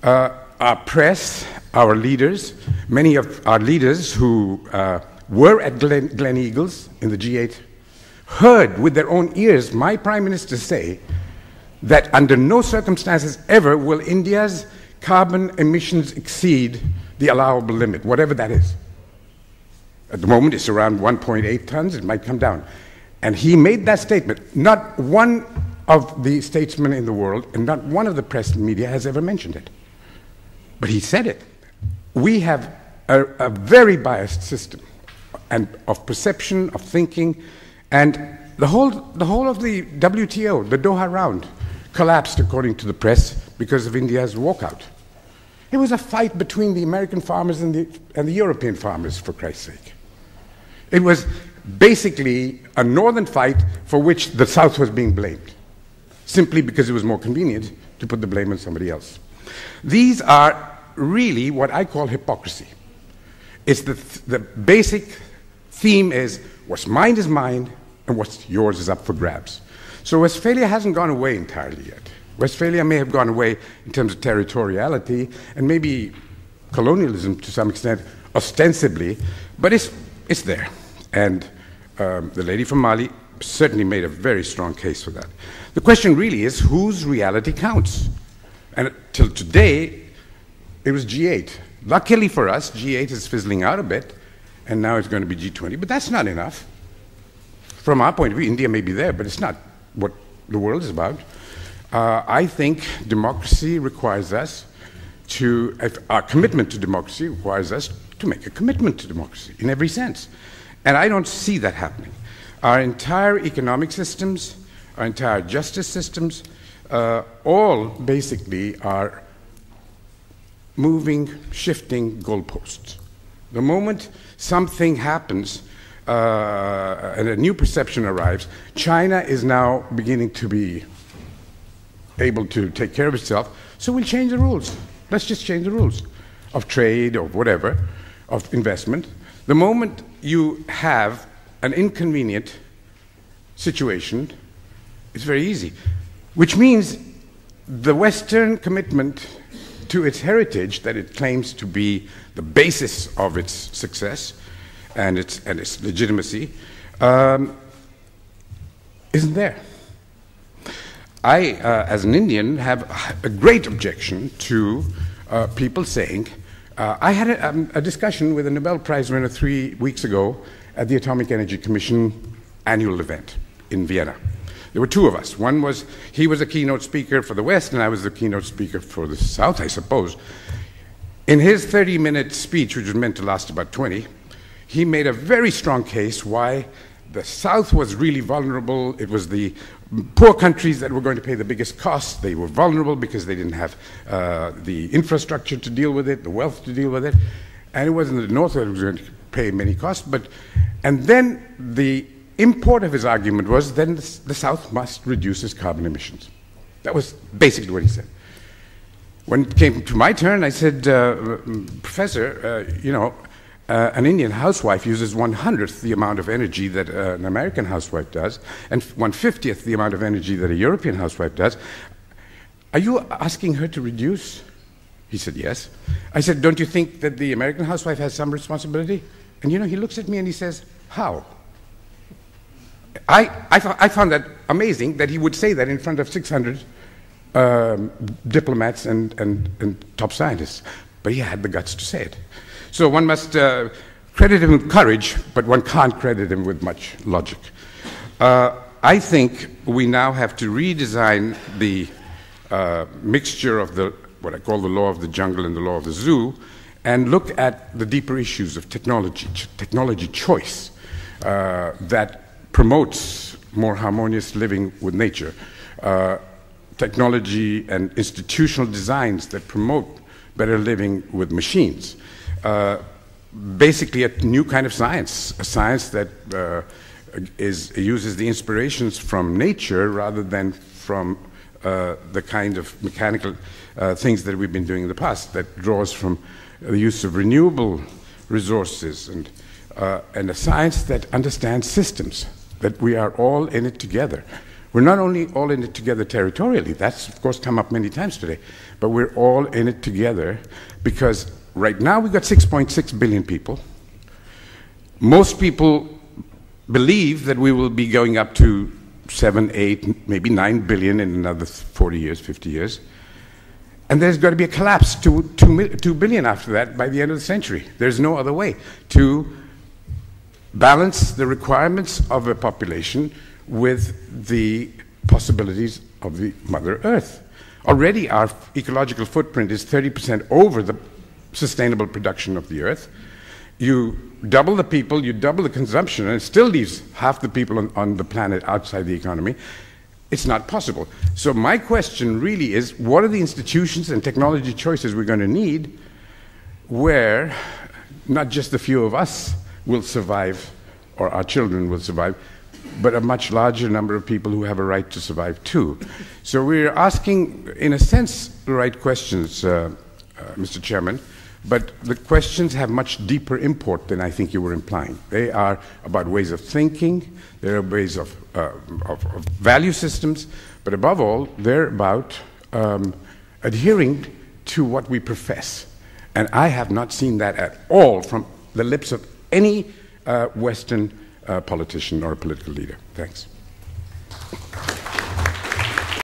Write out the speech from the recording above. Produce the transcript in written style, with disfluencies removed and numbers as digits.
Our press, our leaders, many of our leaders who were at Glen Eagles in the G8, heard with their own ears my Prime Minister say that under no circumstances ever will India's carbon emissions exceed the allowable limit, whatever that is. At the moment, it's around 1.8 tons. It might come down. And he made that statement. Not one of the statesmen in the world and not one of the press and media has ever mentioned it. But he said it. We have a very biased system and of perception, of thinking, and the whole of the WTO, the Doha round, collapsed, according to the press, because of India's walkout. It was a fight between the American farmers and the European farmers, for Christ's sake. It was basically a northern fight for which the South was being blamed, simply because it was more convenient to put the blame on somebody else. These are really what I call hypocrisy. It's the basic theme is what's mine is mine and what's yours is up for grabs. So Westphalia hasn't gone away entirely yet. Westphalia may have gone away in terms of territoriality and maybe colonialism to some extent, ostensibly, but it's there. And the lady from Mali certainly made a very strong case for that. The question really is whose reality counts? And till today, it was G8. Luckily for us, G8 is fizzling out a bit, and now it's going to be G20, but that's not enough. From our point of view, India may be there, but it's not what the world is about. I think democracy requires us to, our commitment to democracy requires us to make a commitment to democracy in every sense. And I don't see that happening. Our entire economic systems, our entire justice systems, all basically are moving, shifting goalposts. The moment something happens and a new perception arrives, China is now beginning to be able to take care of itself, so we'll change the rules. Let's just change the rules of trade or whatever, of investment. The moment you have an inconvenient situation, it's very easy, which means the Western commitment to its heritage that it claims to be the basis of its success and its legitimacy isn't there. I, as an Indian, have a great objection to people saying, I had a discussion with a Nobel Prize winner 3 weeks ago at the Atomic Energy Commission annual event in Vienna. There were two of us. One was, he was a keynote speaker for the West, and I was the keynote speaker for the South, I suppose. In his 30-minute speech, which was meant to last about 20, he made a very strong case why the South was really vulnerable. It was the poor countries that were going to pay the biggest costs. They were vulnerable because they didn't have the infrastructure to deal with it, the wealth to deal with it. And it wasn't the North that was going to pay many costs. And then the import of his argument was then the South must reduce its carbon emissions. That was basically what he said. When it came to my turn, I said, Professor, an Indian housewife uses 1/100th the amount of energy that an American housewife does, and 1/50th the amount of energy that a European housewife does. Are you asking her to reduce? He said, yes. I said, don't you think that the American housewife has some responsibility? And he looks at me and he says, how? I found that amazing that he would say that in front of 600 diplomats and top scientists. But he had the guts to say it. So one must credit him with courage, but one can't credit him with much logic. I think we now have to redesign the mixture of what I call the law of the jungle and the law of the zoo, and look at the deeper issues of technology choice that promotes more harmonious living with nature, technology and institutional designs that promote better living with machines. Basically a new kind of science, a science that uses the inspirations from nature rather than from the kind of mechanical things that we've been doing in the past, that draws from the use of renewable resources and a science that understands systems, that we are all in it together. We're not only all in it together territorially, that's of course come up many times today, but we're all in it together because right now we've got 6.6 billion people. Most people believe that we will be going up to 7, 8, maybe 9 billion in another 40 years, 50 years. And there's got to be a collapse to 2 billion after that by the end of the century. There's no other way to balance the requirements of a population with the possibilities of the Mother Earth. Already our ecological footprint is 30% over the sustainable production of the Earth. You double the people, you double the consumption, and it still leaves half the people on the planet outside the economy. It's not possible. So my question really is, what are the institutions and technology choices we're going to need where not just a few of us will survive, or our children will survive, but a much larger number of people who have a right to survive too. So we're asking, in a sense, the right questions, Mr. Chairman, but the questions have much deeper import than I think you were implying. They are about ways of thinking, they're ways of value systems, but above all, they're about adhering to what we profess. And I have not seen that at all from the lips of any Western politician or political leader. Thanks.